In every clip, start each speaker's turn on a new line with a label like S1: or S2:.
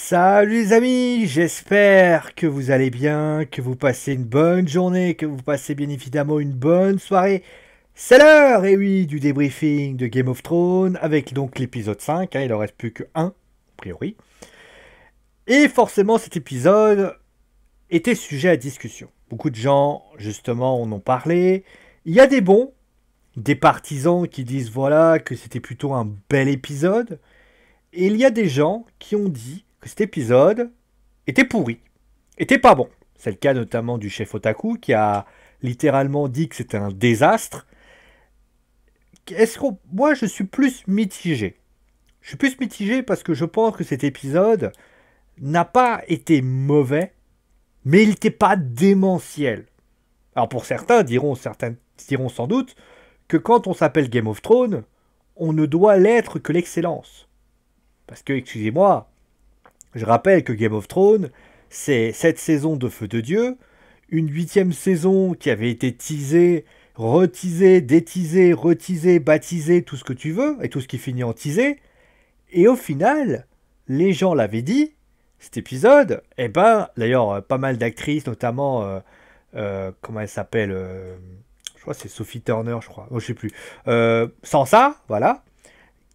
S1: Salut les amis, j'espère que vous allez bien, que vous passez une bonne journée, que vous passez bien évidemment une bonne soirée. C'est l'heure, et oui, du débriefing de Game of Thrones, avec donc l'épisode 5, il en reste plus que un, a priori. Et forcément cet épisode était sujet à discussion. Beaucoup de gens, justement, en ont parlé. Il y a des bons, des partisans qui disent voilà que c'était plutôt un bel épisode. Et il y a des gens qui ont dit que cet épisode était pourri, était pas bon. C'est le cas notamment du chef Otaku qui a littéralement dit que c'était un désastre. Moi, je suis plus mitigé. Je suis plus mitigé parce que je pense que cet épisode n'a pas été mauvais, mais il n'était pas démentiel. Alors pour certains diront sans doute que quand on s'appelle Game of Thrones, on ne doit l'être que l'excellence. Parce que, excusez-moi, je rappelle que Game of Thrones, c'est 7 saisons de Feu de Dieu, une 8e saison qui avait été teasée, reteasée, déteasée, reteasée, baptisée, tout ce que tu veux, et tout ce qui finit en teasé. Et au final, les gens l'avaient dit, cet épisode, eh ben, d'ailleurs, pas mal d'actrices, notamment, comment elle s'appelle je crois que c'est Sophie Turner, je crois, je sais plus. Sansa, voilà,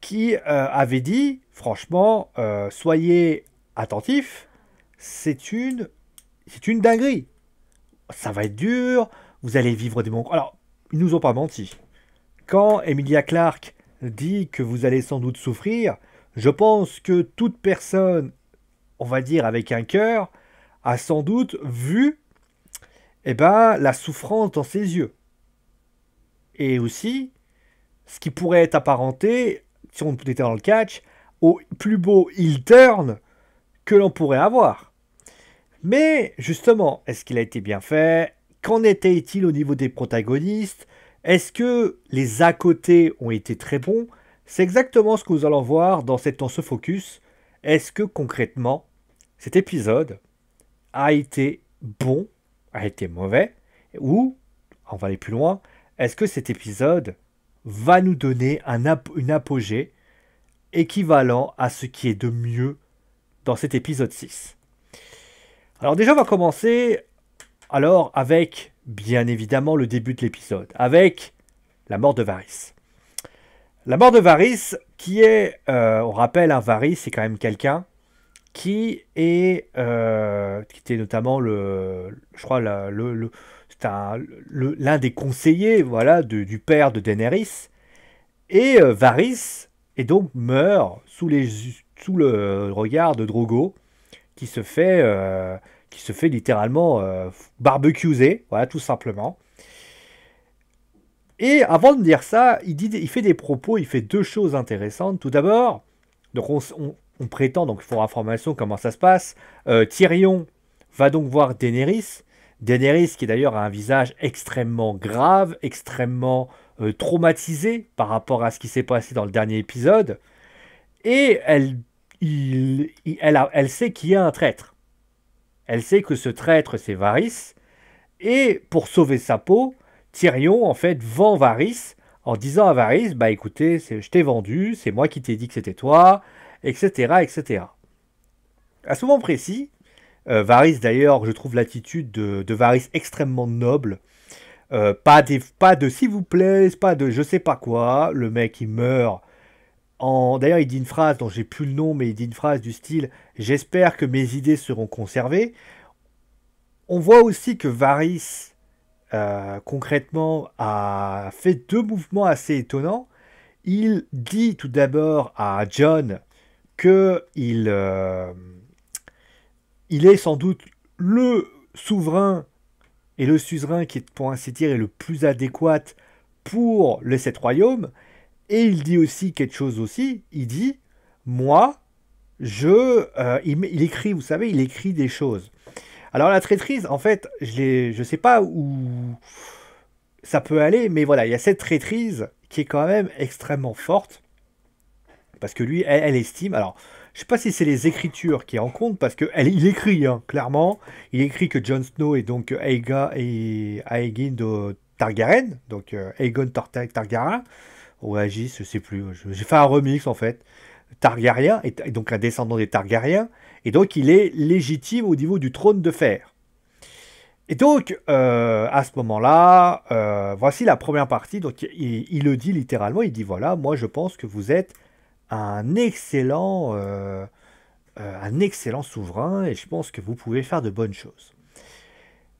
S1: qui avait dit, franchement, soyez attentifs, c'est une dinguerie. Ça va être dur, vous allez vivre des moments. Alors, ils nous ont pas menti. Quand Emilia Clarke dit que vous allez sans doute souffrir, je pense que toute personne, on va dire avec un cœur, a sans doute vu la souffrance dans ses yeux. Et aussi, ce qui pourrait être apparenté, si on était dans le catch, au plus beau heel turn que l'on pourrait avoir. Mais justement, est-ce qu'il a été bien fait? Qu'en était-il au niveau des protagonistes? Est-ce que les à côté ont été très bons? C'est exactement ce que nous allons voir dans ce focus. Est-ce que concrètement, cet épisode a été bon, a été mauvais? Ou, on va aller plus loin, est-ce que cet épisode va nous donner une apogée équivalent à ce qui est de mieux dans cet épisode 6? Alors déjà, on va commencer avec, bien évidemment, le début de l'épisode, avec la mort de Varys. La mort de Varys, qui est, on rappelle, Varys, c'est quand même quelqu'un qui était notamment je crois, l'un des conseillers, voilà, du père de Daenerys. Et Varys, et donc meurt sous le regard de Drogo, qui se fait littéralement barbecueser, voilà, tout simplement. Et avant de dire ça, il fait des propos, il fait deux choses intéressantes. Tout d'abord, donc on prétend, donc il faut information comment ça se passe. Tyrion va donc voir Daenerys. Daenerys qui d'ailleurs a un visage extrêmement grave, extrêmement traumatisé par rapport à ce qui s'est passé dans le dernier épisode. Et elle sait qu'il y a un traître. Elle sait que ce traître, c'est Varys. Et pour sauver sa peau, Tyrion, en fait, vend Varys en disant à Varys, bah écoutez, je t'ai vendu, c'est moi qui t'ai dit que c'était toi, etc., etc. À ce moment précis, Varys, d'ailleurs, je trouve l'attitude de Varys extrêmement noble. Pas de s'il vous plaît, pas de je sais pas quoi. Le mec, il meurt. D'ailleurs, il dit une phrase dont j'ai plus le nom, mais il dit une phrase du style j'espère que mes idées seront conservées. On voit aussi que Varys, concrètement, a fait deux mouvements assez étonnants. Il dit tout d'abord à Jon que il est sans doute le souverain et le suzerain qui, pour ainsi dire, est le plus adéquat pour les sept royaumes. Et il dit aussi quelque chose aussi. Il dit, moi, il écrit, vous savez, il écrit des choses. Alors la traîtrise, en fait, je sais pas où ça peut aller, mais voilà, il y a cette traîtrise qui est quand même extrêmement forte. Parce que lui, elle estime, alors, je sais pas si c'est les écritures qui en compte, parce qu'il écrit, hein, clairement, il écrit que Jon Snow est donc Aegon de Targaryen, donc Aegon Targaryen, ou Aegis, je sais plus, j'ai fait un remix en fait, Targaryen, et donc un descendant des Targaryens, et donc il est légitime au niveau du trône de fer. Et donc, à ce moment-là, voici la première partie. Donc, il le dit littéralement, il dit, voilà, moi je pense que vous êtes un excellent souverain, et je pense que vous pouvez faire de bonnes choses.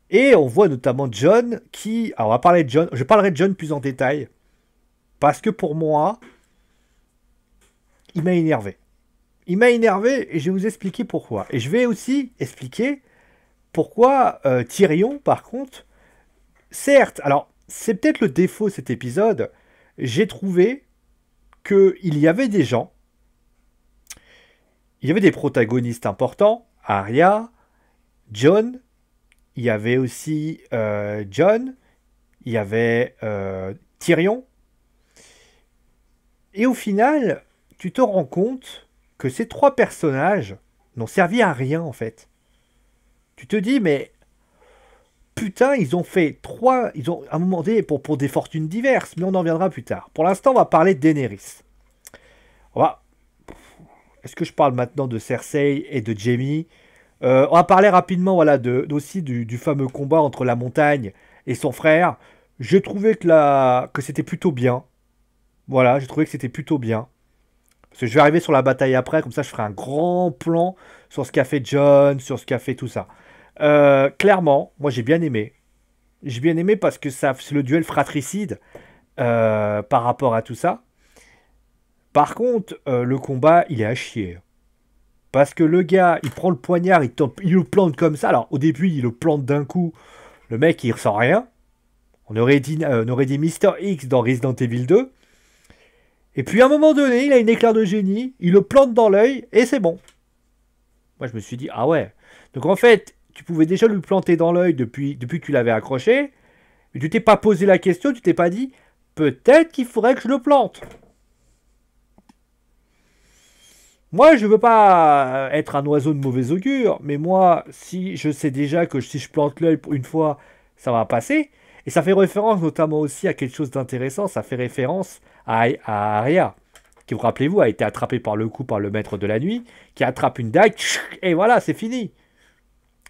S1: Et on voit notamment Jon qui... Alors, on va parler de Jon. Je parlerai de Jon plus en détail, parce que pour moi, il m'a énervé. Il m'a énervé, et je vais vous expliquer pourquoi. Et je vais aussi expliquer pourquoi Tyrion, par contre, certes, alors c'est peut-être le défaut de cet épisode, j'ai trouvé qu'il y avait des gens, il y avait des protagonistes importants, Arya, Jon, il y avait aussi Jon, il y avait Tyrion, et au final, tu te rends compte que ces trois personnages n'ont servi à rien en fait. Tu te dis, mais putain, ils ont fait trois. Ils ont à un moment donné pour des fortunes diverses, mais on en viendra plus tard. Pour l'instant, on va parler de Daenerys. On va. Est-ce que je parle maintenant de Cersei et de Jaime? On va parler rapidement, voilà, aussi du fameux combat entre la montagne et son frère. J'ai trouvé que c'était plutôt bien. Voilà, j'ai trouvé que c'était plutôt bien. Parce que je vais arriver sur la bataille après, comme ça je ferai un grand plan sur ce qu'a fait Jon, sur ce qu'a fait tout ça. Clairement, moi j'ai bien aimé. J'ai bien aimé parce que c'est le duel fratricide par rapport à tout ça. Par contre, le combat, il est à chier. Parce que le gars, il prend le poignard, il le plante comme ça. Alors au début, il le plante d'un coup. Le mec, il ressent rien. On aurait dit Mister X dans Resident Evil 2. Et puis à un moment donné, il a une éclair de génie, il le plante dans l'œil et c'est bon. Moi je me suis dit, ah ouais. Donc en fait, tu pouvais déjà lui planter dans l'œil depuis que tu l'avais accroché, mais tu t'es pas posé la question, tu t'es pas dit, peut-être qu'il faudrait que je le plante. Moi je veux pas être un oiseau de mauvais augure, mais moi, si je sais déjà que si je plante l'œil une fois, ça va passer. Et ça fait référence notamment aussi à quelque chose d'intéressant, ça fait référence à Arya, qui, vous rappelez-vous, a été attrapée par le coup par le maître de la nuit, qui attrape une dague, et voilà, c'est fini.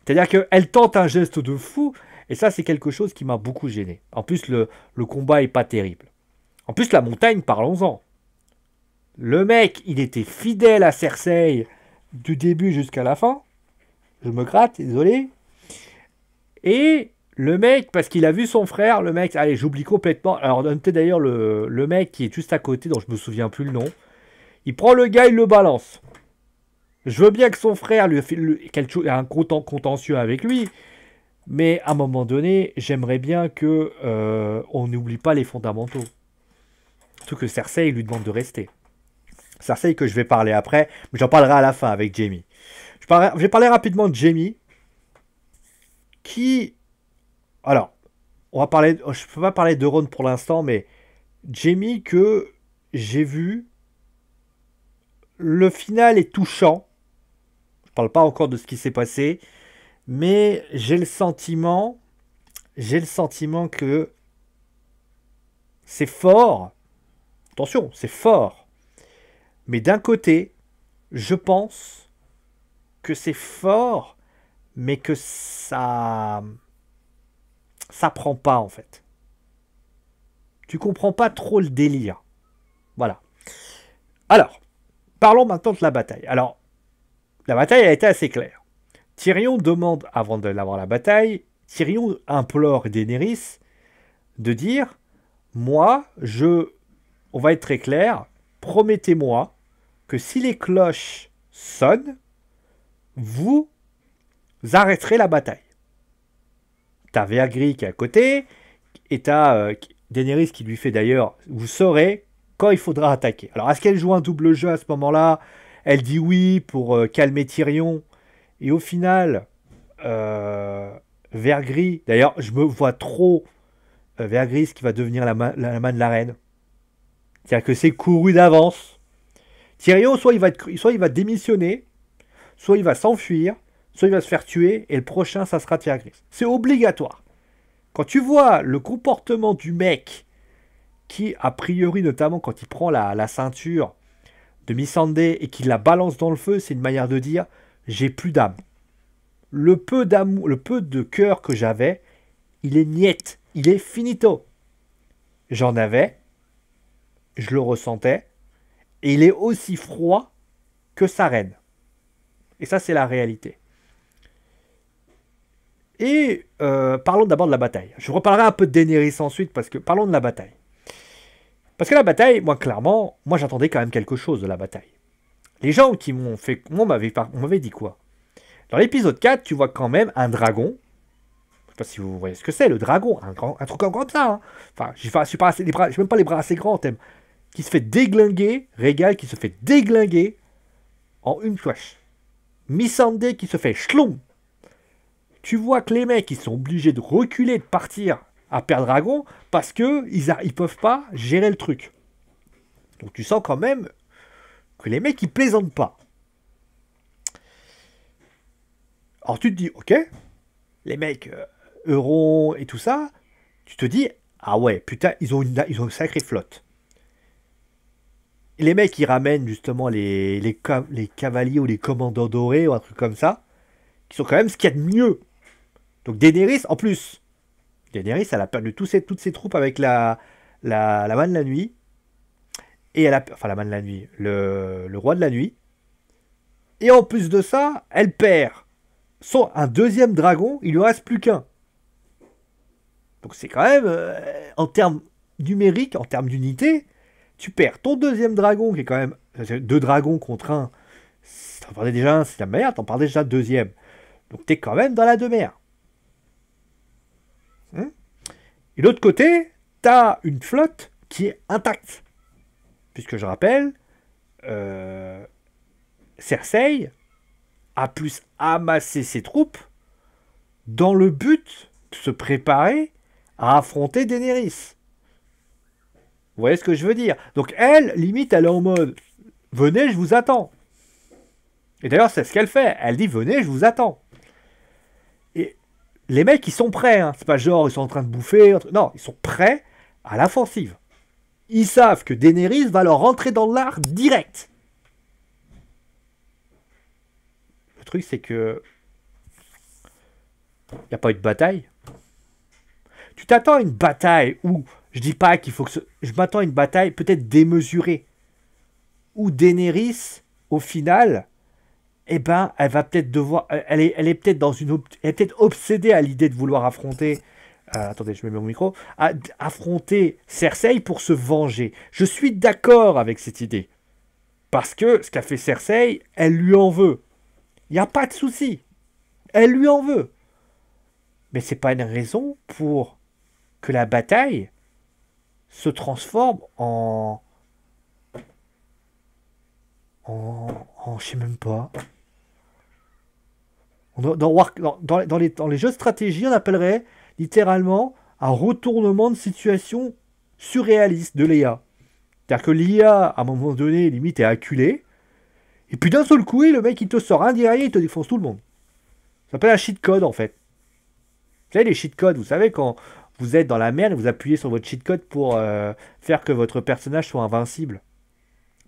S1: C'est-à-dire qu'elle tente un geste de fou, et ça, c'est quelque chose qui m'a beaucoup gêné. En plus, le combat est pas terrible. En plus, la montagne, parlons-en. Le mec, il était fidèle à Cersei du début jusqu'à la fin. Je me gratte, désolé. Et le mec, parce qu'il a vu son frère, le mec, allez, j'oublie complètement. Alors, notez d'ailleurs le mec qui est juste à côté, dont je me souviens plus le nom. Il prend le gars, il le balance. Je veux bien que son frère lui ait un contentieux avec lui, mais à un moment donné, j'aimerais bien que on n'oublie pas les fondamentaux. Surtout que Cersei lui demande de rester. Cersei que je vais parler après, mais j'en parlerai à la fin avec Jaime. Je vais parler rapidement de Jaime, qui... Alors, je ne peux pas parler de Ron pour l'instant, mais Jaime que j'ai vu, le final est touchant. Je parle pas encore de ce qui s'est passé, mais j'ai le sentiment que c'est fort. Attention, c'est fort. Mais d'un côté, je pense que c'est fort, mais que ça prend pas en fait. Tu comprends pas trop le délire. Voilà. Alors, parlons maintenant de la bataille. Alors, la bataille a été assez claire. Tyrion demande, avant d'avoir la bataille, Tyrion implore Daenerys de dire, moi, on va être très clair, promettez-moi que si les cloches sonnent, vous arrêterez la bataille. T'as Vergris qui est à côté, et t'as Daenerys qui lui fait d'ailleurs, vous saurez quand il faudra attaquer. Alors, est-ce qu'elle joue un double jeu à ce moment-là? Elle dit oui pour calmer Tyrion, et au final, Vergris, d'ailleurs, je me vois trop Vergris qui va devenir la main de la reine. C'est-à-dire que c'est couru d'avance. Tyrion, soit il va démissionner, soit il va s'enfuir, soit il va se faire tuer, et le prochain, ça sera Vergris. C'est obligatoire. Quand tu vois le comportement du mec, qui, a priori, notamment quand il prend la ceinture, de Missandei et qu'il la balance dans le feu, c'est une manière de dire j'ai plus d'âme. Le peu d'amour, le peu de cœur que j'avais, il est niet, il est finito. J'en avais, je le ressentais, et il est aussi froid que sa reine. Et ça, c'est la réalité. Et parlons d'abord de la bataille. Je reparlerai un peu de Daenerys ensuite, parce que parlons de la bataille. Parce que la bataille, moi, clairement, moi, j'attendais quand même quelque chose de la bataille. Les gens qui m'ont fait... on m'avait dit quoi? Dans l'épisode 4, tu vois quand même un dragon. Je sais pas si vous voyez ce que c'est, le dragon. Un truc comme ça. Hein. Enfin, je suis pas assez, les bras, j'ai même pas les bras assez grands, thème. Qui se fait déglinguer. Régal qui se fait déglinguer en une flash. Missandei qui se fait chlong. Tu vois que les mecs, ils sont obligés de reculer, de partir à Père Dragon parce que ils peuvent pas gérer le truc. Donc tu sens quand même que les mecs, ils plaisantent pas. Alors tu te dis, ok, les mecs, Euron et tout ça, tu te dis, ah ouais, putain, ils ont une sacrée flotte. Et les mecs, ils ramènent justement les cavaliers ou les commandants dorés ou un truc comme ça, qui sont quand même ce qu'il y a de mieux. Donc Daenerys, en plus, Daenerys, elle a perdu toutes ses troupes avec la Manne de la Nuit. Et elle a, enfin, la Manne de la Nuit, le Roi de la Nuit. Et en plus de ça, elle perd un deuxième dragon, il lui reste plus qu'un. Donc c'est quand même, en termes numériques, en termes d'unité, tu perds ton deuxième dragon, qui est quand même 2 dragons contre 1. T'en parlais déjà, c'est la merde, t'en parlais déjà deuxième. Donc t'es quand même dans la demeure. Et de l'autre côté, t'as une flotte qui est intacte. Puisque je rappelle, Cersei a plus amassé ses troupes dans le but de se préparer à affronter Daenerys. Vous voyez ce que je veux dire? Donc elle, limite, elle est en mode « Venez, je vous attends ». Et d'ailleurs, c'est ce qu'elle fait. Elle dit « Venez, je vous attends ». Et les mecs, ils sont prêts. Hein. C'est pas genre, ils sont en train de bouffer. Non, ils sont prêts à l'offensive. Ils savent que Daenerys va leur rentrer dans l'art direct. Le truc, c'est que il n'y a pas eu de bataille. Tu t'attends à une bataille où, je dis pas qu'il faut que je m'attends à une bataille peut-être démesurée. Où Daenerys, au final, eh ben, elle va peut-être devoir, elle est peut-être dans elle est peut-être obsédée à l'idée de vouloir affronter, attendez, je mets mon micro, affronter Cersei pour se venger. Je suis d'accord avec cette idée. Parce que ce qu'a fait Cersei, elle lui en veut. Il n'y a pas de souci. Elle lui en veut. Mais c'est pas une raison pour que la bataille se transforme je sais même pas. Dans les jeux de stratégie, on appellerait littéralement un retournement de situation surréaliste de l'IA. C'est-à-dire que l'IA, à un moment donné, limite, est acculée. Et puis d'un seul coup, le mec, il te sort un derrière, il te défonce tout le monde. Ça s'appelle un cheat code, en fait. Vous savez, les cheat codes, vous savez, quand vous êtes dans la merde et vous appuyez sur votre cheat code pour faire que votre personnage soit invincible.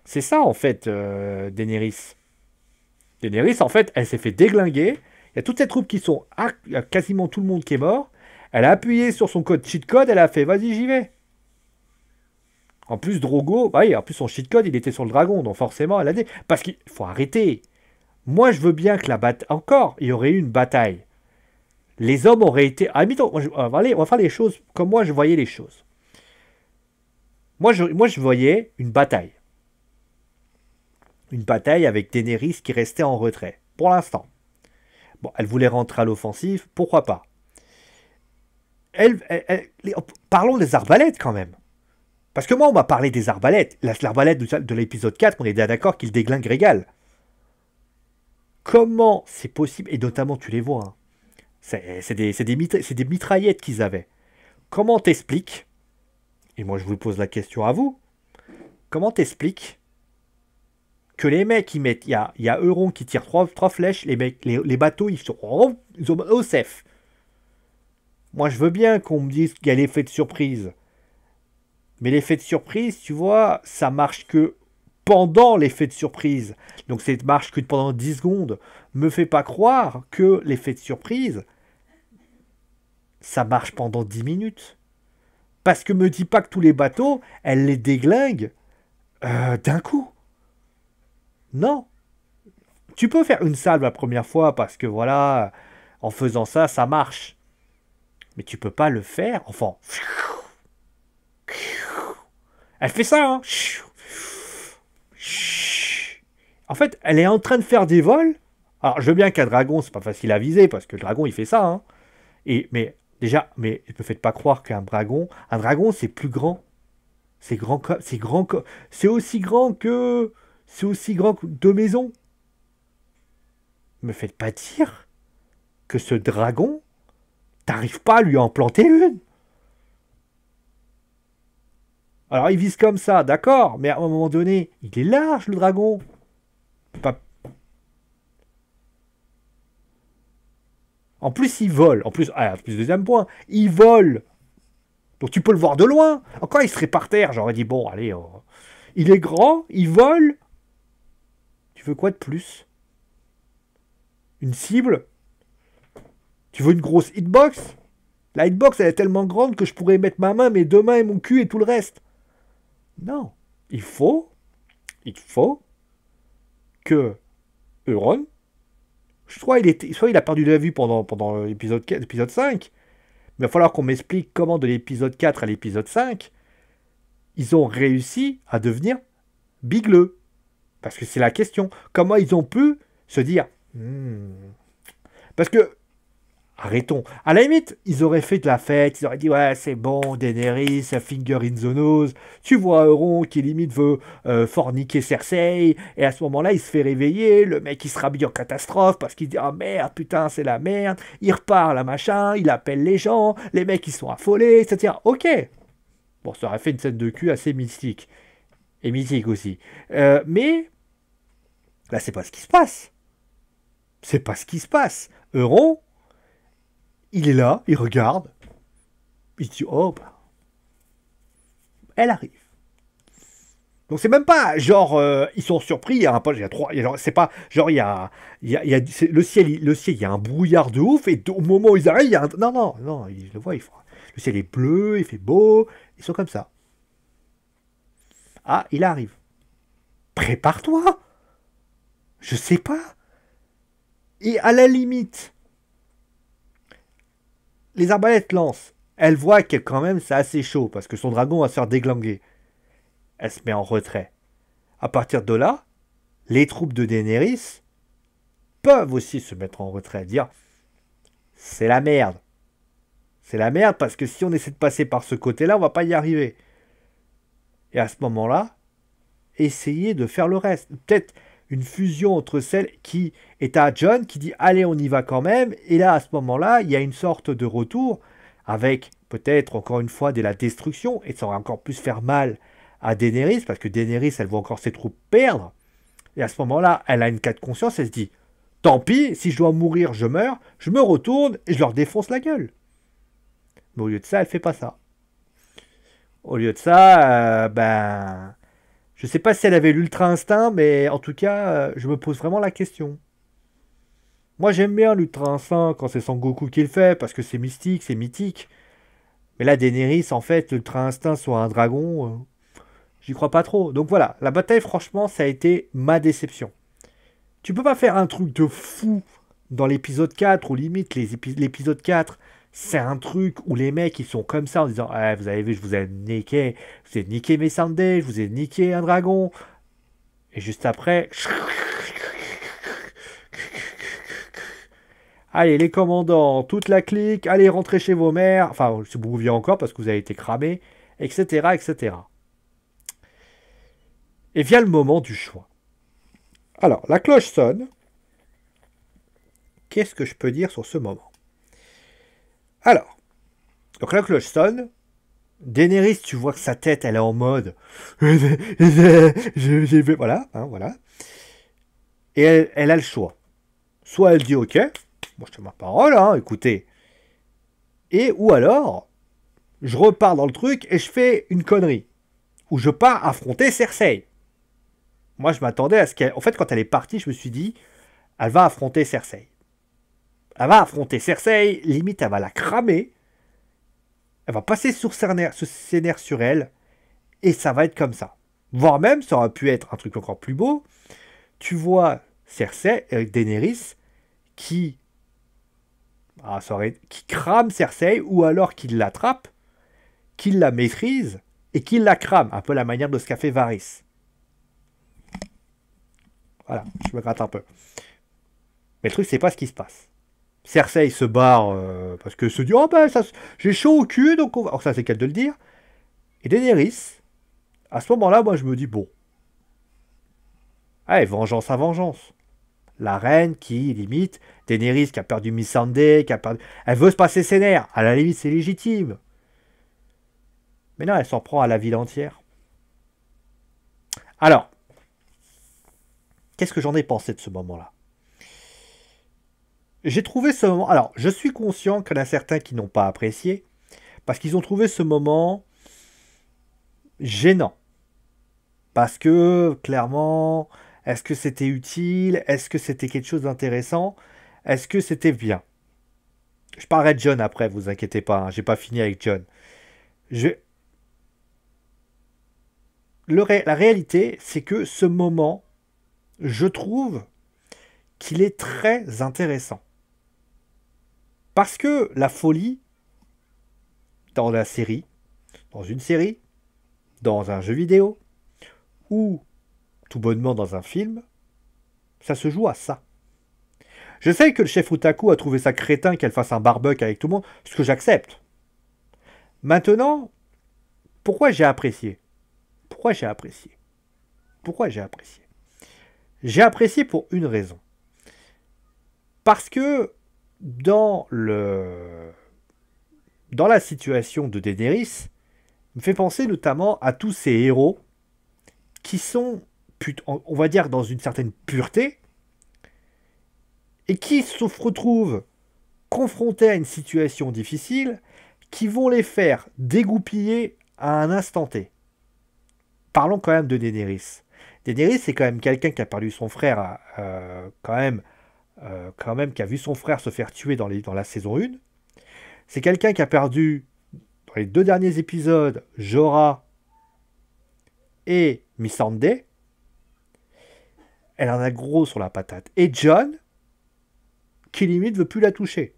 S1: C'est ça, en fait, Daenerys. Daenerys, en fait, elle s'est fait déglinguer. Il y a toutes ces troupes qui sont... Il y a quasiment tout le monde qui est mort. Elle a appuyé sur son code cheat code, elle a fait « Vas-y, j'y vais ». En plus, Drogo, oui, en plus son cheat code, il était sur le dragon, donc forcément, elle a dit... Parce qu'il faut arrêter. Moi, je veux bien que la bataille... Encore, il y aurait eu une bataille. Les hommes auraient été... Ah, on va faire les choses comme moi, je voyais les choses. Moi, je voyais une bataille. Une bataille avec Daenerys qui restait en retrait. Pour l'instant. Bon, elle voulait rentrer à l'offensive, pourquoi pas. Parlons des arbalètes quand même. Parce que moi, on m'a parlé des arbalètes. L'arbalète de l'épisode 4, on est d'accord qu'il déglingue Régal. Comment c'est possible? Et notamment, tu les vois. Hein. C'est des mitraillettes qu'ils avaient. Comment t'expliques? Et moi, je vous pose la question à vous. Comment t'expliques que les mecs, ils mettent... Il y a Euron qui tire 3 flèches. Les bateaux, ils sont au safe. Moi, je veux bien qu'on me dise qu'il y a l'effet de surprise. Mais l'effet de surprise, tu vois, ça marche que pendant l'effet de surprise. Donc ça marche que pendant 10 secondes. Me fais pas croire que l'effet de surprise, ça marche pendant 10 minutes. Parce que me dis pas que tous les bateaux, elle les déglingue d'un coup. Non. Tu peux faire une salve la première fois parce que voilà, en faisant ça, ça marche. Mais tu peux pas le faire. Enfin, elle fait ça, hein. En fait, elle est en train de faire des vols. Alors, je veux bien qu'un dragon, c'est pas facile à viser parce que le dragon, il fait ça, hein. Mais déjà, mais ne me faites pas croire qu'un dragon, c'est plus grand. C'est aussi grand que deux maisons. Me faites pas dire que ce dragon, t'arrives pas à lui en planter une. Alors il vise comme ça, d'accord, mais à un moment donné, il est large le dragon. Pas... En plus, il vole. En plus, deuxième point, il vole. Donc tu peux le voir de loin. Encore, il serait par terre. J'aurais dit, bon, allez, il est grand, il vole. Tu veux quoi de plus? Une cible? Tu veux une grosse hitbox? La hitbox, elle est tellement grande que je pourrais mettre ma main, mes deux mains et mon cul et tout le reste. Non. Il faut que Euron, soit il a perdu de la vue pendant l'épisode 5, mais il va falloir qu'on m'explique comment de l'épisode 4 à l'épisode 5, ils ont réussi à devenir bigleux. Parce que c'est la question. Comment ils ont pu se dire... Parce que... Arrêtons. À la limite, ils auraient fait de la fête, ils auraient dit, ouais, c'est bon, Daenerys, finger in the nose. Tu vois Euron qui limite veut forniquer Cersei, et à ce moment-là, il se fait réveiller, le mec il se rhabille en catastrophe parce qu'il dit, ah merde, putain, c'est la merde. Il repart, la machin, il appelle les gens, les mecs ils sont affolés, etc. Ok. Bon, ça aurait fait une scène de cul assez mystique. Et mythique aussi. Mais, là, c'est pas ce qui se passe. C'est pas ce qui se passe. Euron, il est là, il regarde. Il se dit, oh, bah, elle arrive. Donc c'est même pas genre ils sont surpris, il y a un poche, il y a trois, c'est pas genre le ciel, il y a un brouillard de ouf et au moment où ils arrivent, il y a un, non, ils le voient, le ciel est bleu, il fait beau, ils sont comme ça. Ah, il arrive. Prépare-toi. Je sais pas. Et à la limite, les arbalètes lancent. Elle voit que quand même c'est assez chaud parce que son dragon va se faire déglinguer. Elle se met en retrait. À partir de là, les troupes de Daenerys peuvent aussi se mettre en retrait, dire c'est la merde. C'est la merde parce que si on essaie de passer par ce côté-là, on va pas y arriver. Et à ce moment-là, essayez de faire le reste. Peut-être une fusion entre celle qui est à Jon, qui dit allez, on y va quand même. Et là, à ce moment-là, il y a une sorte de retour avec peut-être encore une fois de la destruction. Et ça va encore plus faire mal à Daenerys parce que Daenerys, elle voit encore ses troupes perdre. Et à ce moment-là, elle a une cas de conscience. Elle se dit tant pis, si je dois mourir, je meurs. Je me retourne et je leur défonce la gueule. Mais au lieu de ça, elle fait pas ça. Au lieu de ça, je sais pas si elle avait l'ultra instinct, mais en tout cas, je me pose vraiment la question. Moi, j'aime bien l'ultra instinct quand c'est Son Goku qui le fait, parce que c'est mystique, c'est mythique. Mais là, Daenerys, en fait, l'ultra instinct soit un dragon, j'y crois pas trop. Donc voilà, la bataille, franchement, ça a été ma déception. Tu peux pas faire un truc de fou dans l'épisode 4, ou limite l'épisode 4, c'est un truc où les mecs ils sont comme ça en disant vous avez vu, je vous ai niqué mes Sundays, je vous ai niqué un dragon. Et juste après, allez les commandants, toute la clique, allez rentrez chez vos mères, enfin si vous pouviez encore parce que vous avez été cramés, etc., etc. Et vient le moment du choix. Alors, la cloche sonne. Qu'est-ce que je peux dire sur ce moment? Alors, donc la cloche sonne. Daenerys, tu vois que sa tête, elle est en mode... voilà, hein, voilà. Et elle a le choix. Soit elle dit, ok, moi je te ma parole, hein, écoutez. Et ou alors, je repars dans le truc et je fais une connerie. Ou je pars affronter Cersei. Moi, je m'attendais à ce qu'elle... En fait, quand elle est partie, je me suis dit, elle va affronter Cersei. Elle va affronter Cersei, limite, elle va la cramer. Elle va passer sur ses nerfs sur elle. Et ça va être comme ça. Voire même, ça aurait pu être un truc encore plus beau. Tu vois Cersei, Daenerys, qui crame Cersei, ou alors qu'il l'attrape, qu'il la maîtrise, et qu'il la crame. Un peu la manière de ce qu'a fait Varys. Voilà, je me gratte un peu. Mais le truc, c'est pas ce qui se passe. Cersei se barre parce que se dit oh ben ça, j'ai chaud au cul donc on va... Alors ça c'est qu'elle de le dire. Et Daenerys, à ce moment-là, moi je me dis bon, allez vengeance à vengeance. La reine qui limite Daenerys qui a perdu Missandei, qui a perdu, elle veut se passer ses nerfs. À la limite c'est légitime. Mais non, elle s'en prend à la ville entière. Alors, qu'est-ce que j'en ai pensé de ce moment-là? J'ai trouvé ce moment... Alors, je suis conscient qu'il y en a certains qui n'ont pas apprécié, parce qu'ils ont trouvé ce moment gênant. Parce que, clairement, est-ce que c'était utile? Est-ce que c'était quelque chose d'intéressant? Est-ce que c'était bien? Je parlerai de John après, vous inquiétez pas, hein, j'ai pas fini avec John. La réalité, c'est que ce moment, je trouve qu'il est très intéressant. Parce que la folie, dans une série, dans un jeu vidéo, ou tout bonnement dans un film, ça se joue à ça. Je sais que le chef Otaku a trouvé ça crétin qu'elle fasse un barbecue avec tout le monde, ce que j'accepte. Maintenant, pourquoi j'ai apprécié? Pourquoi j'ai apprécié? Pourquoi j'ai apprécié? J'ai apprécié pour une raison. Parce que dans la situation de Daenerys, me fait penser notamment à tous ces héros qui sont, on va dire, dans une certaine pureté, et qui se retrouvent confrontés à une situation difficile, qui vont les faire dégoupiller à un instant T. Parlons quand même de Daenerys. Daenerys, c'est quand même quelqu'un qui a perdu son frère, quand même, qui a vu son frère se faire tuer dans la saison 1. C'est quelqu'un qui a perdu, dans les 2 derniers épisodes, Jorah et Missandei. Elle en a gros sur la patate. Et Jon, qui limite veut plus la toucher.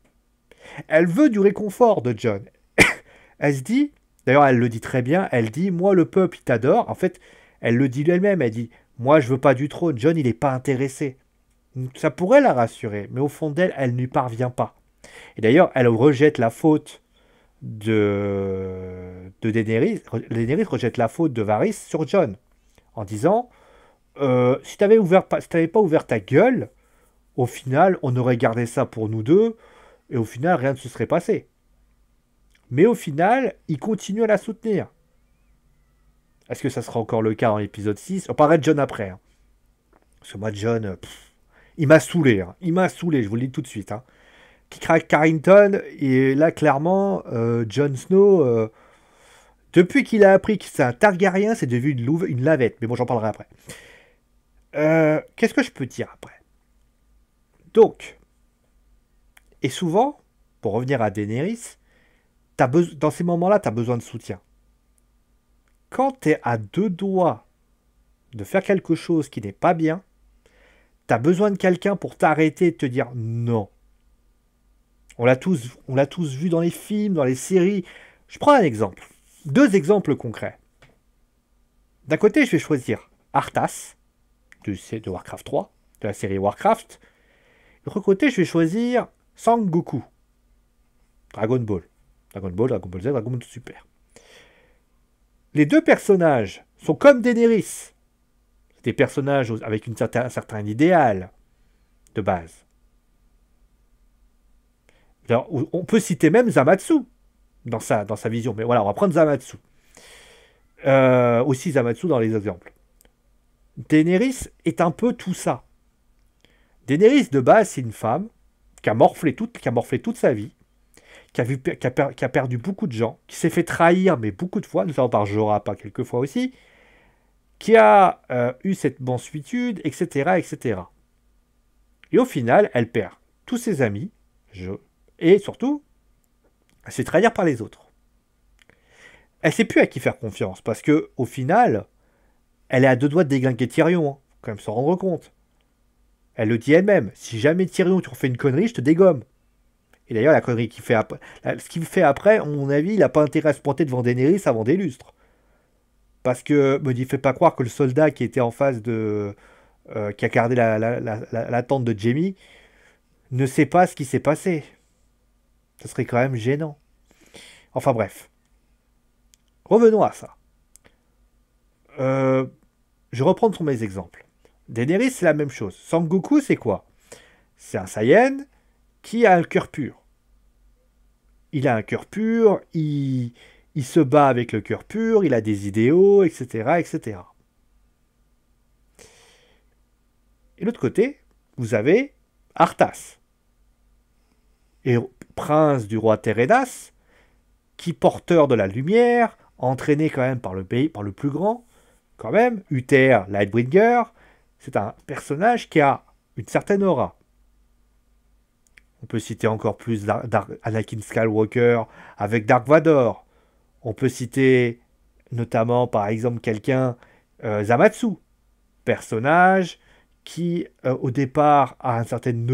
S1: Elle veut du réconfort de Jon. Elle se dit, d'ailleurs elle le dit très bien, elle dit, moi le peuple il t'adore. En fait, elle le dit elle-même, elle dit, moi je veux pas du trône, Jon il n'est pas intéressé. Ça pourrait la rassurer, mais au fond d'elle, elle n'y parvient pas. Et d'ailleurs, elle rejette la faute de Daenerys. Daenerys rejette la faute de Varys sur Jon, en disant, si tu n'avais pas ouvert ta gueule, au final, on aurait gardé ça pour nous deux, et au final, rien ne se serait passé. Mais au final, il continue à la soutenir. Est-ce que ça sera encore le cas dans l'épisode 6? On parlera de Jon après. Hein. Parce que moi, Jon, il m'a saoulé. Hein. Il m'a saoulé, je vous le dis tout de suite. Hein. Qui craque Carrington, et là, clairement, Jon Snow, depuis qu'il a appris que c'est un Targaryen, c'est devenu une lavette. Mais bon, j'en parlerai après. Qu'est-ce que je peux dire après? Donc, et souvent, pour revenir à Daenerys, dans ces moments-là, tu as besoin de soutien. Quand tu es à 2 doigts de faire quelque chose qui n'est pas bien, tu as besoin de quelqu'un pour t'arrêter et te dire non. On l'a tous vu dans les films, dans les séries. Je prends un exemple. 2 exemples concrets. D'un côté, je vais choisir Arthas, de Warcraft 3, de la série Warcraft. De l'autre côté, je vais choisir Sangoku, Dragon Ball. Dragon Ball Z, Dragon Ball Super. Les 2 personnages sont comme Daenerys. Des personnages avec un certain idéal de base. Alors, on peut citer même Zamatsu dans sa vision. Mais voilà, on va prendre Zamatsu. Aussi Zamatsu dans les exemples. Daenerys est un peu tout ça. Daenerys, de base, c'est une femme qui a morflé toute sa vie, qui a perdu beaucoup de gens, qui s'est fait trahir, mais beaucoup de fois, notamment par Jorah, pas quelques fois aussi, qui a eu cette mansuétude, etc., etc. Et au final, elle perd tous ses amis, et surtout, elle se fait trahir par les autres. Elle ne sait plus à qui faire confiance, parce que au final, elle est à deux doigts de déglinguer Tyrion, hein. Faut quand même s'en rendre compte. Elle le dit elle-même, si jamais Tyrion tu refais une connerie, je te dégomme. Et d'ailleurs, la connerie qu'il fait après, ce qu'il fait après, à mon avis, il n'a pas intérêt à se pointer devant Daenerys avant des lustres. Parce que, me dit, fait pas croire que le soldat qui était en face de... qui a gardé la tente de Jaime, ne sait pas ce qui s'est passé. Ce serait quand même gênant. Enfin bref. Revenons à ça. Je reprends sur mes exemples. Daenerys, c'est la même chose. Sangoku, c'est quoi? C'est un Saiyan qui a un cœur pur. Il a un cœur pur, il se bat avec le cœur pur, il a des idéaux, etc., etc. Et de l'autre côté, vous avez Arthas, et prince du roi Teredas, qui porteur de la lumière, entraîné quand même par le plus grand, quand même, Uther Lightbringer, c'est un personnage qui a une certaine aura. On peut citer encore plus Anakin Skywalker avec Dark Vador. On peut citer notamment, par exemple, quelqu'un, Zamatsu, personnage qui, au départ, a une certaine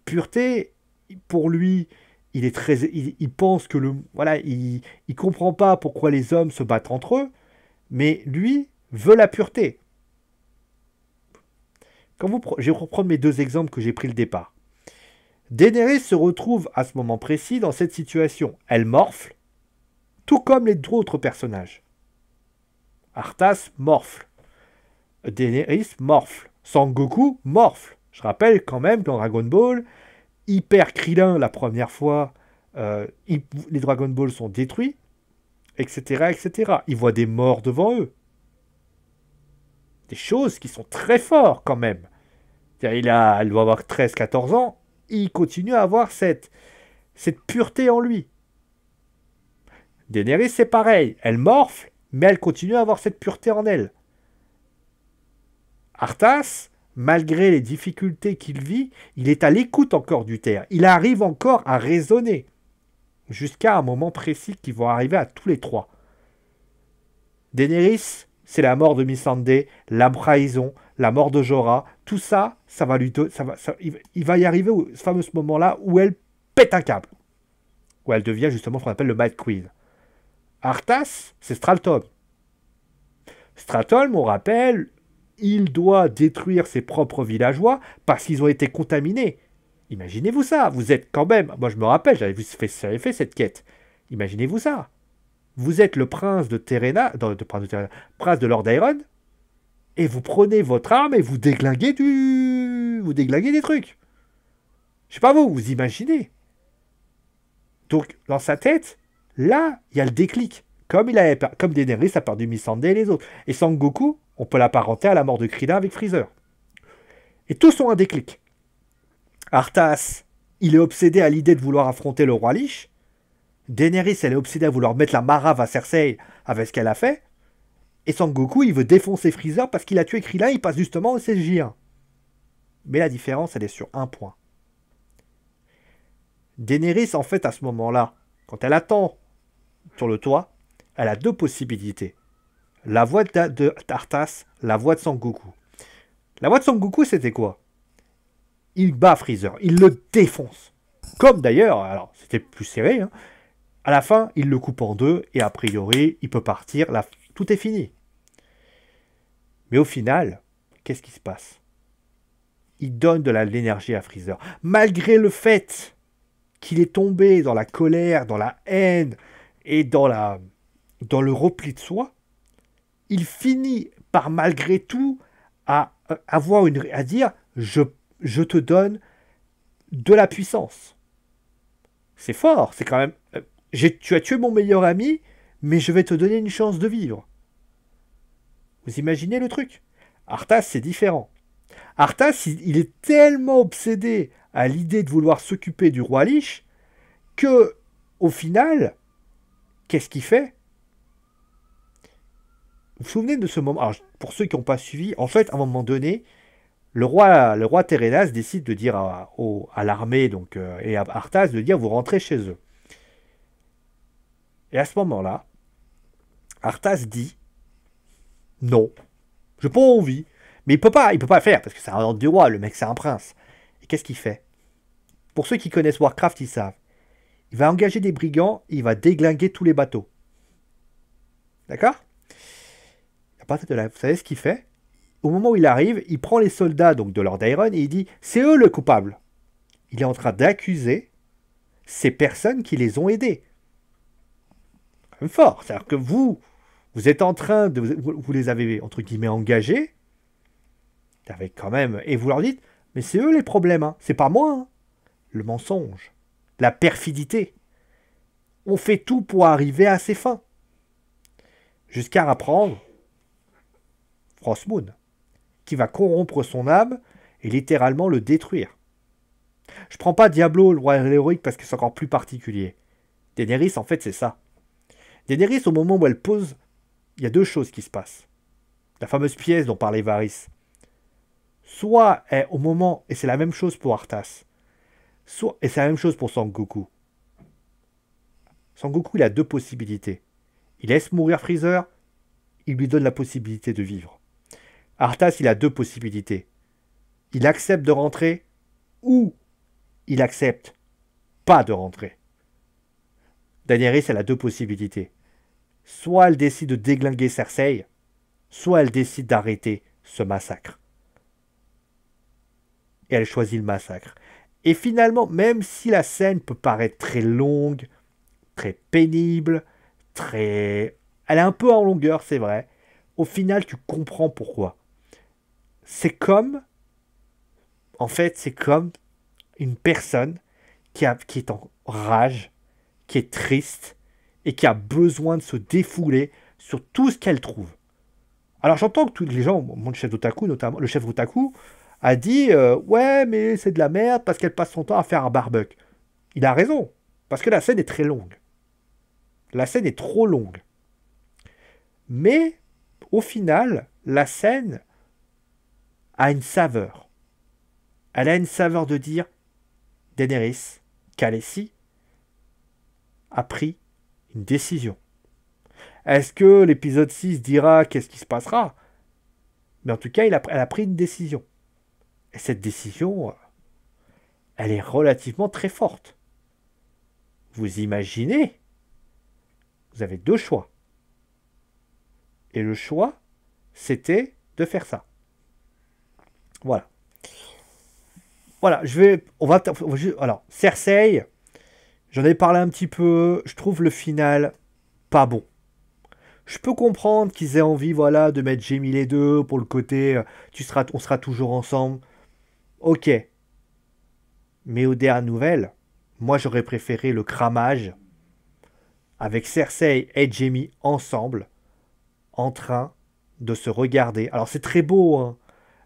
S1: pureté. Pour lui, il pense que il comprend pas pourquoi les hommes se battent entre eux, mais lui veut la pureté. Je vais reprendre mes deux exemples que j'ai pris le départ. Daenerys se retrouve à ce moment précis dans cette situation. Elle morfle, tout comme les autres personnages. Arthas morfle. Daenerys morfle. Sangoku morfle. Je rappelle quand même qu'en Dragon Ball, il perd Krillin la première fois, les Dragon Ball sont détruits, etc., etc. Ils voient des morts devant eux. Des choses qui sont très fortes quand même. Il doit avoir 13-14 ans, il continue à avoir cette pureté en lui. Daenerys, c'est pareil. Elle morfle, mais elle continue à avoir cette pureté en elle. Arthas, malgré les difficultés qu'il vit, il est à l'écoute encore d'Uther. Il arrive encore à raisonner. Jusqu'à un moment précis qui va arriver à tous les trois. Daenerys, c'est la mort de Missandei, la trahison, la mort de Jorah. Tout ça, il va y arriver au fameux moment-là où elle pète un câble. Où elle devient justement ce qu'on appelle le Mad Queen. Arthas, c'est Stratholme. Stratholme, on rappelle, il doit détruire ses propres villageois parce qu'ils ont été contaminés. Imaginez-vous ça, vous êtes quand même... Moi je me rappelle, j'avais fait cette quête. Imaginez-vous ça. Vous êtes le prince de prince de Lord Iron, et vous prenez votre arme et vous déglinguez des trucs. Je sais pas vous imaginez. Donc, dans sa tête, là, il y a le déclic. Comme Daenerys a perdu Missandei et les autres. Et Sangoku, on peut l'apparenter à la mort de Krillin avec Freezer. Et tous ont un déclic. Arthas, il est obsédé à l'idée de vouloir affronter le roi Lich. Daenerys, elle est obsédée à vouloir mettre la marave à Cersei avec ce qu'elle a fait. Et Sangoku, il veut défoncer Freezer parce qu'il a tué Krillin, il passe justement au CJ1. Mais la différence, elle est sur un point. Daenerys, en fait, à ce moment-là, quand elle attend sur le toit, elle a deux possibilités. La voix d'Arthas, la voix de Sangoku. La voix de Sangoku, c'était quoi? Il bat Freezer, il le défonce. Comme d'ailleurs, alors c'était plus serré, hein. À la fin, il le coupe en deux et a priori, il peut partir. Tout est fini. Mais au final, qu'est-ce qui se passe? Il donne de l'énergie à Freezer. Malgré le fait qu'il est tombé dans la colère, dans la haine et dans le repli de soi, il finit par malgré tout à dire je te donne de la puissance. C'est fort, c'est quand même... tu as tué mon meilleur ami, mais je vais te donner une chance de vivre. Vous imaginez le truc? Arthas, c'est différent. Arthas, il est tellement obsédé à l'idée de vouloir s'occuper du roi Lich que, au final, qu'est-ce qu'il fait? vous souvenez de ce moment? Alors, pour ceux qui n'ont pas suivi, en fait, à un moment donné, le roi Térénas décide de dire à l'armée donc et à Arthas de dire vous rentrez chez eux. Et à ce moment-là, Arthas dit non, j'ai pas envie. Mais il peut pas le faire parce que c'est un ordre du roi, le mec c'est un prince. Et qu'est-ce qu'il fait? Pour ceux qui connaissent Warcraft, ils savent. Il va engager des brigands, et il va déglinguer tous les bateaux. D'accord? À partir de là, vous savez ce qu'il fait? Au moment où il arrive, il prend les soldats donc de Lord Iron et il dit c'est eux le coupable. Il est en train d'accuser ces personnes qui les ont aidés. Quand même fort. C'est-à-dire que vous êtes en train de. Vous les avez, entre guillemets, engagés. Avec quand même. Et vous leur dites mais c'est eux les problèmes, hein. C'est pas moi. Hein. Le mensonge. La perfidité. On fait tout pour arriver à ses fins. Jusqu'à apprendre Frostmourne, qui va corrompre son âme et littéralement le détruire. Je prends pas Diablo, le roi héroïque, parce que c'est encore plus particulier. Daenerys, en fait, c'est ça. Daenerys, au moment où elle pose, il y a deux choses qui se passent. La fameuse pièce dont parlait Varys. Soit, au moment, et c'est la même chose pour Arthas, soit, et c'est la même chose pour Sangoku. Sangoku, il a deux possibilités. Il laisse mourir Freezer, il lui donne la possibilité de vivre. Arthas, il a deux possibilités. Il accepte de rentrer, ou il accepte pas de rentrer. Daenerys, elle a deux possibilités. Soit elle décide de déglinguer Cersei, soit elle décide d'arrêter ce massacre. Et elle choisit le massacre. Et finalement, même si la scène peut paraître très longue, très pénible, très... Elle est un peu en longueur, c'est vrai. Au final, tu comprends pourquoi. C'est comme... En fait, c'est comme une personne qui est en rage, qui est triste, et qui a besoin de se défouler sur tout ce qu'elle trouve. Alors j'entends que tous les gens, mon chef d'Otaku notamment, le chef Otaku, a dit ouais mais c'est de la merde parce qu'elle passe son temps à faire un barbecue. Il a raison, parce que la scène est très longue. La scène est trop longue. Mais au final, la scène a une saveur. Elle a une saveur de dire Daenerys, Khaleesi, a pris une décision. Est-ce que l'épisode 6 dira qu'est-ce qui se passera? Mais en tout cas, elle a pris une décision. Et cette décision, elle est relativement très forte. Vous imaginez, vous avez deux choix. Et le choix, c'était de faire ça. Voilà. Voilà, alors, Cersei, j'en ai parlé un petit peu, je trouve le final pas bon. Je peux comprendre qu'ils aient envie, voilà, de mettre Jaime les deux pour le côté, on sera toujours ensemble. Ok. Mais aux dernières nouvelles, moi j'aurais préféré le cramage avec Cersei et Jaime ensemble, en train de se regarder. Alors c'est très beau, hein,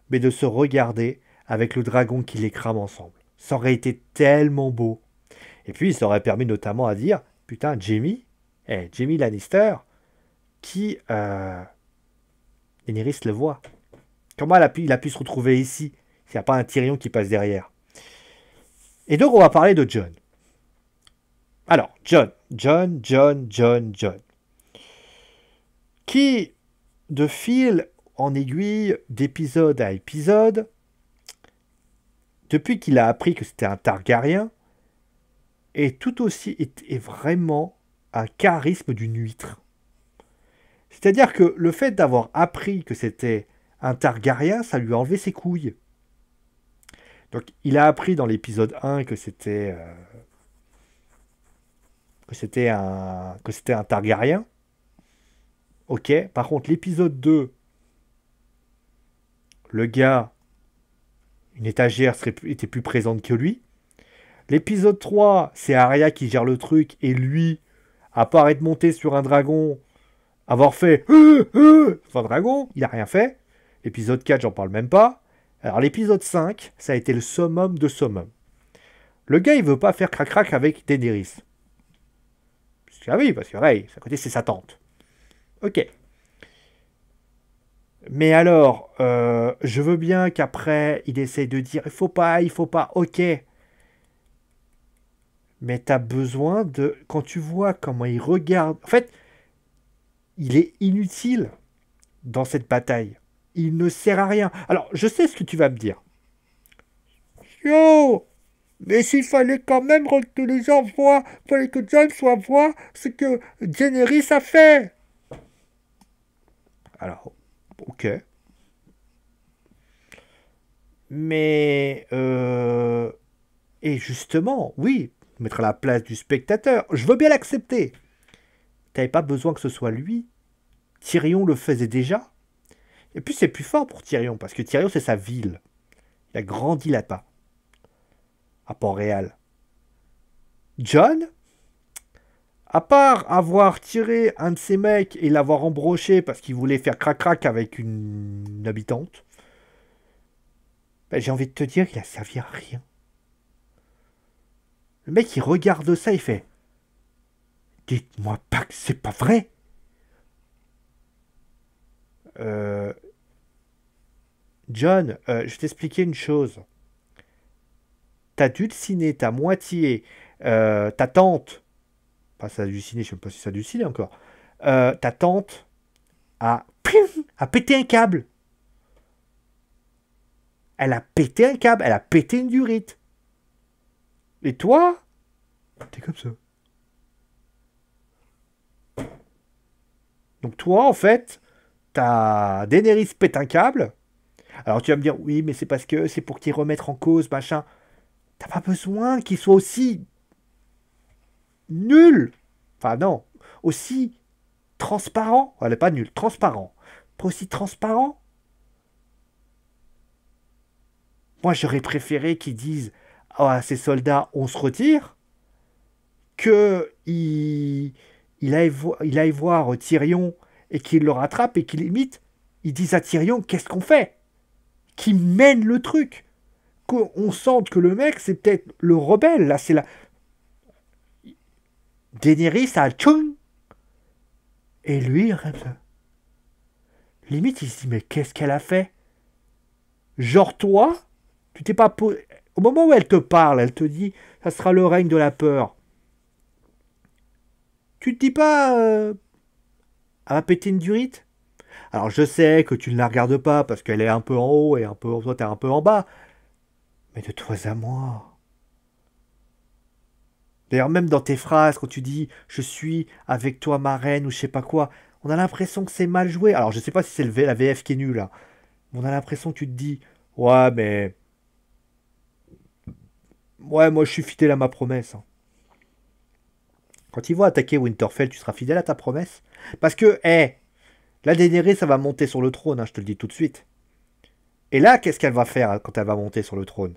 S1: mais de se regarder avec le dragon qui les crame ensemble. Ça aurait été tellement beau. Et puis ça aurait permis notamment à dire, putain, Jaime Lannister, qui... Daenerys le voit. Comment il a pu se retrouver ici s'il n'y a pas un Tyrion qui passe derrière? Et donc on va parler de Jon. Alors, Jon. Qui, de fil en aiguille, d'épisode à épisode, depuis qu'il a appris que c'était un Targaryen, est tout aussi est vraiment un charisme d'une huître. C'est-à-dire que le fait d'avoir appris que c'était un Targaryen, ça lui a enlevé ses couilles. Donc il a appris dans l'épisode 1 que c'était un Targaryen. Ok, par contre l'épisode 2, le gars, une étagère était plus présente que lui. L'épisode 3, c'est Arya qui gère le truc et lui, à part être monté sur un dragon, avoir fait sur un dragon, il n'a rien fait. L'épisode 4, j'en parle même pas. Alors l'épisode 5, ça a été le summum de summum. Le gars, il veut pas faire crac-crac avec Daenerys. Ah oui, parce que Rey, à côté, c'est sa tante. Ok. Mais alors, je veux bien qu'après, il essaye de dire, il faut pas, ok. Mais t'as besoin de... Quand tu vois comment il regarde... En fait, il est inutile dans cette bataille. Il ne sert à rien. Alors, je sais ce que tu vas me dire. Yo! Mais s'il fallait quand même que les gens voient, fallait que John soit voir ce que Daenerys a fait. Alors, ok. Mais... Et justement, oui, mettre à la place du spectateur. Je veux bien l'accepter. T'avais pas besoin que ce soit lui. Tyrion le faisait déjà. Et puis c'est plus fort pour Tyrion, parce que Tyrion c'est sa ville. Il a grandi là-bas, à Port-Réal. John, à part avoir tiré un de ses mecs et l'avoir embroché parce qu'il voulait faire crac-crac avec une habitante, ben, j'ai envie de te dire qu'il a servi à rien. Le mec il regarde ça, il fait dites-moi pas que c'est pas vrai. Euh, John, je vais t'expliquer une chose. T'as dulciné ta moitié, ta tante, pas ça a dulciné, je sais même pas si ça a dulciné encore, ta tante a pété un câble. Elle a pété un câble, elle a pété une durite. Et toi, t'es comme ça. Donc toi, en fait, ta Daenerys pète un câble. Alors tu vas me dire, oui, mais c'est parce que c'est pour qu'il remette en cause, machin. T'as pas besoin qu'il soit aussi nul. Enfin non, aussi transparent. Elle est pas nul, transparent. Pas aussi transparent. Moi, j'aurais préféré qu'ils disent oh, à ces soldats, on se retire, que il aille voir Tyrion et qu'il le rattrape et qu'il limite, ils disent à Tyrion, qu'est-ce qu'on fait? Qui mène le truc. Qu'on sente que le mec, c'est peut-être le rebelle. Là, c'est la... Daenerys a tchoum. Et lui, il ça. Limite, il se dit, mais qu'est-ce qu'elle a fait? Genre, toi, tu t'es pas posé... Au moment où elle te parle, elle te dit, ça sera le règne de la peur. Tu te dis pas, elle va péter une durite? Alors, je sais que tu ne la regardes pas parce qu'elle est un peu en haut et un peu, toi, t'es un peu en bas. Mais de toi à moi. D'ailleurs, même dans tes phrases, quand tu dis je suis avec toi, ma reine, ou je sais pas quoi, on a l'impression que c'est mal joué. Alors, je sais pas si c'est la VF qui est nulle, là. Mais on a l'impression que tu te dis ouais, mais. Ouais, moi je suis fidèle à ma promesse, hein. Quand ils vont attaquer Winterfell, tu seras fidèle à ta promesse? Parce que, la Daenerys, ça va monter sur le trône, hein, je te le dis tout de suite. Et là, qu'est-ce qu'elle va faire hein, quand elle va monter sur le trône?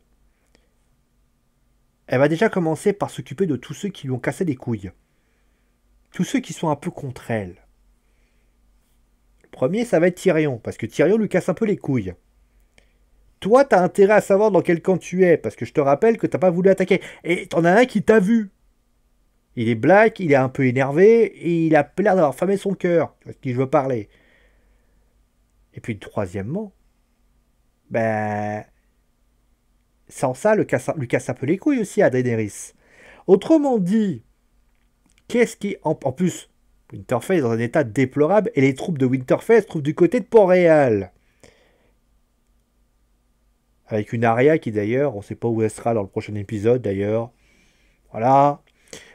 S1: Elle va déjà commencer par s'occuper de tous ceux qui lui ont cassé les couilles. Tous ceux qui sont un peu contre elle. Le premier, ça va être Tyrion, parce que Tyrion lui casse un peu les couilles. Toi, t'as intérêt à savoir dans quel camp tu es, parce que je te rappelle que t'as pas voulu attaquer. Et t'en as un qui t'a vu. Il est black, il est un peu énervé, et il a l'air d'avoir famé son cœur. Tu vois de qui je veux parler. Et puis, troisièmement, ben... Sansa lui casse un peu les couilles aussi à Daenerys. Autrement dit, qu'est-ce qui... En plus, Winterfell est dans un état déplorable, et les troupes de Winterfell se trouvent du côté de Port-Réal. Avec une Arya qui d'ailleurs, on ne sait pas où elle sera dans le prochain épisode d'ailleurs. Voilà.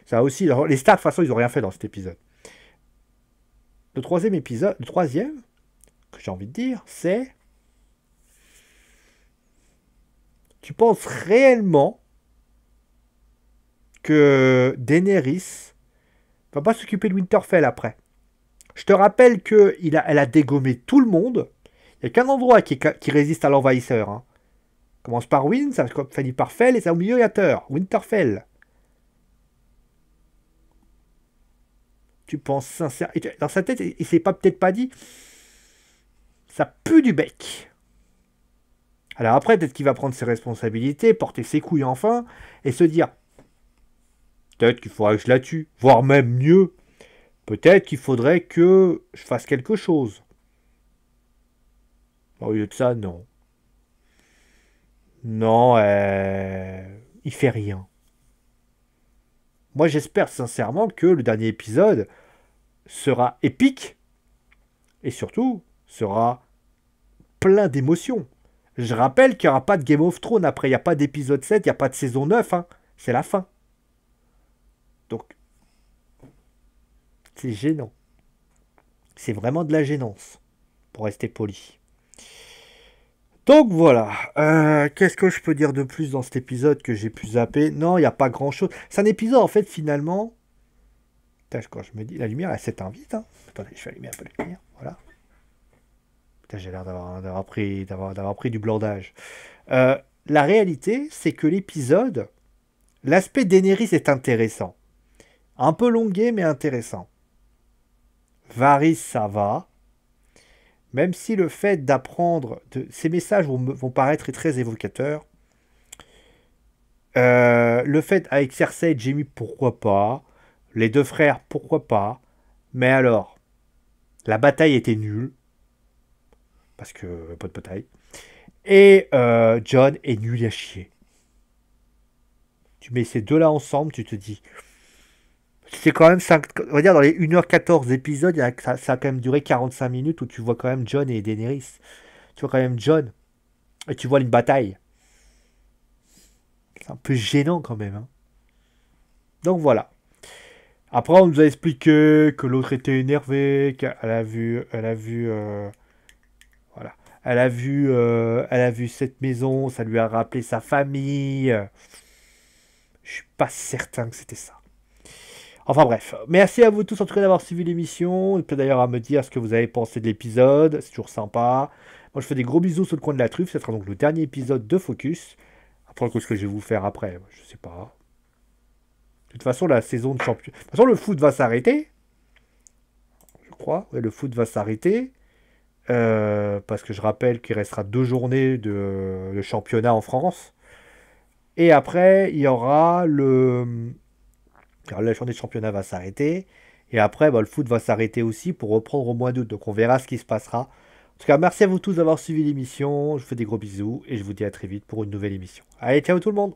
S1: Ça aussi, les Stark de toute façon ils n'ont rien fait dans cet épisode. Le troisième épisode, le troisième, que j'ai envie de dire, c'est... Tu penses réellement que Daenerys va pas s'occuper de Winterfell après? Je te rappelle elle a dégommé tout le monde. Il n'y a qu'un endroit qui résiste à l'envahisseur. Hein. Commence par Win, ça finit par Fell et ça au milieu il y a Thor. Winterfell. Tu penses sincèrement... Dans sa tête, il s'est peut-être pas dit... Ça pue du bec. Alors après, peut-être qu'il va prendre ses responsabilités, porter ses couilles enfin, et se dire... Peut-être qu'il faudrait que je la tue. Voire même mieux. Peut-être qu'il faudrait que je fasse quelque chose. Au lieu de ça, non. Non, il fait rien. Moi, j'espère sincèrement que le dernier épisode sera épique et surtout sera plein d'émotions. Je rappelle qu'il n'y aura pas de Game of Thrones après, il n'y a pas d'épisode 7, il n'y a pas de saison 9, hein. C'est la fin. Donc, c'est gênant. C'est vraiment de la gênance, pour rester poli. Donc voilà, qu'est-ce que je peux dire de plus dans cet épisode que j'ai pu zapper? Non, il n'y a pas grand-chose. C'est un épisode, en fait, finalement... Putain, quand je me dis, la lumière, elle s'éteint vite, hein. Attendez, je vais allumer un peu la lumière, voilà. Putain, j'ai l'air d'avoir pris du blanc d'âge. La réalité, c'est que l'épisode, l'aspect Daenerys est intéressant. Un peu longué, mais intéressant. Varys, ça va. Même si le fait d'apprendre... Ces messages vont paraître très évocateurs. Le fait avec Cersei et Jaime, pourquoi pas. Les deux frères, pourquoi pas. Mais alors, la bataille était nulle. Parce que pas de bataille. Et Jon est nul à chier. Tu mets ces deux-là ensemble, tu te dis... C'est quand même 5, on va dire dans les 1h14 épisodes, ça a quand même duré 45 minutes où tu vois quand même Jon et Daenerys. Tu vois quand même Jon et tu vois une bataille. C'est un peu gênant quand même, hein. Donc voilà. Après, on nous a expliqué que l'autre était énervé, qu'elle a vu, voilà, elle a vu cette maison, ça lui a rappelé sa famille. Je suis pas certain que c'était ça. Enfin bref, merci à vous tous en tout cas d'avoir suivi l'émission. Peut-être d'ailleurs à me dire ce que vous avez pensé de l'épisode, c'est toujours sympa. Moi je fais des gros bisous sur le coin de la truffe, ce sera donc le dernier épisode de Focus. Après, ce que je vais vous faire après, je sais pas. De toute façon, la saison de champion... De toute façon, le foot va s'arrêter. Je crois, ouais, le foot va s'arrêter. Parce que je rappelle qu'il restera 2 journées de championnat en France. Et après, il y aura le... Alors, la journée de championnat va s'arrêter. Et après, bah, le foot va s'arrêter aussi pour reprendre au mois d'août. Donc on verra ce qui se passera. En tout cas, merci à vous tous d'avoir suivi l'émission. Je vous fais des gros bisous et je vous dis à très vite pour une nouvelle émission. Allez, ciao tout le monde!